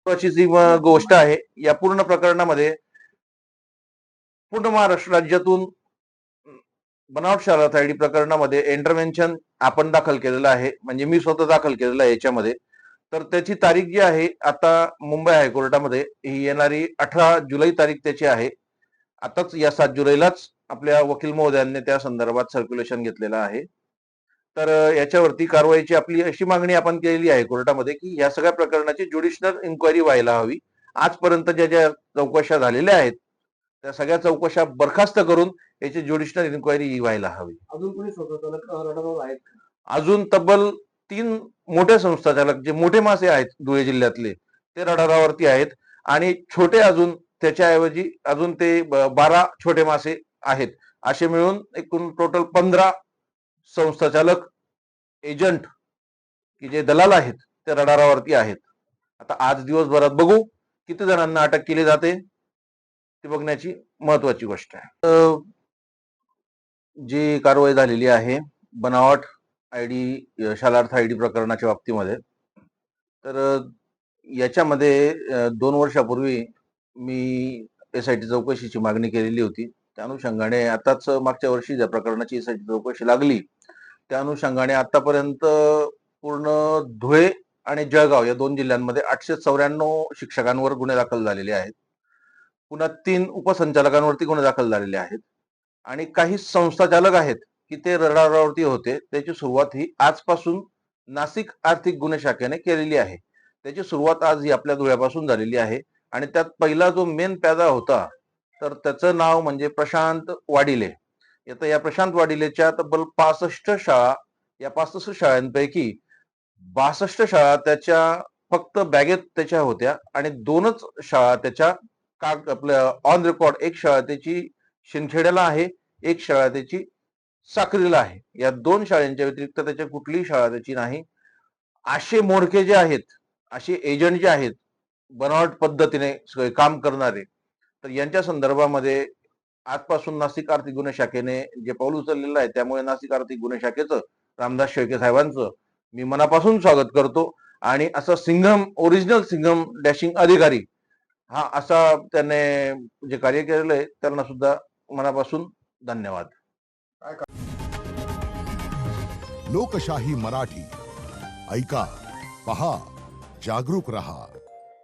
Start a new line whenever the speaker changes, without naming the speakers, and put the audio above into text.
महत्वाची जी गोष्ट आहे या पूर्ण प्रकरणामध्ये पूर्ण महाराष्ट्र राज्यातून बनावट शरारत आयडी प्रकरणामध्ये इंटरव्हेन्शन आपण दाखल केलेलं आहे, म्हणजे मी स्वतः दाखल केलेलं आहे याच्यामध्ये. तर त्याची तारीख जी आहे आता मुंबई हायकोर्टामध्ये ही येणारी 18 जुलै तारीख त्याची आहे. आताच या 7 जुलैलाच आपल्या वकील महोदयांनी त्या संदर्भात सर्क्युलेशन घेतलेलं आहे. तर याच्यावरती कारवाईची आपली अशी मागणी आपण केलेली आहे कोर्टामध्ये की या सगळ्या प्रकरणाची ज्युडिशनल इन्क्वायरी व्हायला हवी. आजपर्यंत ज्या ज्या चौकशा झालेल्या आहेत त्या सगळ्या चौकशा बरखास्त करून याची ज्युडिशनल इन्क्वायरी व्हायला हवी.
अजून कोणी स्वतःचालक रडारवर आहेत का?
अजून तब्बल 3 मोठे संस्थाचालक जे मोठे मासे आहेत धुळे जिल्ह्यातले ते रडारावरती आहेत आणि छोटे अजून त्याच्याऐवजी अजून ते 12 छोटे मासे आहेत. असे मिळून एकूण टोटल 15 संस्थाचालक एजंट की जे दलाल आहेत ते रडारावरती आहेत. आता आज दिवसभरात बघू किती जणांना अटक केली जाते ती बघण्याची महत्वाची गोष्ट आहे. जी कारवाई झालेली आहे बनावट आयडी शालार्थ आयडी प्रकरणाच्या बाबतीमध्ये, तर याच्यामध्ये 2 वर्षापूर्वी मी एसआयटी चौकशीची मागणी केलेली होती. त्या अनुषंगाने आताच मागच्या वर्षी ज्या प्रकरणाची एसआयटी चौकशी लागली त्या अनुषंगाने आतापर्यंत पूर्ण धुळे आणि जळगाव या 2 जिल्ह्यांमध्ये 894 शिक्षकांवर गुन्हे दाखल झालेले आहेत. पुन्हा 3 उपसंचालकांवरती गुन्हे दाखल झालेले आहेत आणि काही संस्थाचालक आहेत की ते रडारावरती होते. त्याची सुरुवात ही आजपासून नाशिक आर्थिक गुन्हे शाखेने केलेली आहे. त्याची सुरुवात आज ही आपल्या धुळ्यापासून झालेली आहे आणि त्यात पहिला जो मेन प्यादा होता तर त्याचं नाव म्हणजे प्रशांत वाडिले. आता या प्रशांत वाडिलेच्या तब्बल 65 शाळा, या 65 शाळांपैकी 62 शाळा त्याच्या फक्त बॅगेत त्याच्या होत्या आणि 2च शाळा त्याच्या आपल्या ऑन रेकॉर्ड, एक शाळा त्याची शिंदखेड्याला आहे, एक शाळा त्याची साक्रीला आहे. या 2 शाळांच्या व्यतिरिक्त त्याच्या कुठलीही शाळा त्याची नाही. असे मोडके जे आहेत, असे एजंट जे आहेत बनावट पद्धतीने काम करणारे, तर यांच्या संदर्भामध्ये आजपासून नाशिक आर्थिक गुन्हे शाखेने जे पाऊल उचललेलं आहे त्यामुळे नाशिक आर्थिक गुन्हे शाखेचं, रामदास शेळके साहेबांचं मी मनापासून स्वागत करतो. आणि असं सिंघम, ओरिजिनल सिंघम डॅशिंग अधिकारी हा असा त्याने जे कार्य केलेलं आहे त्यांना सुद्धा मनापासून धन्यवाद.
लोकशाही मराठी ऐका, पहा, जागरूक रहा.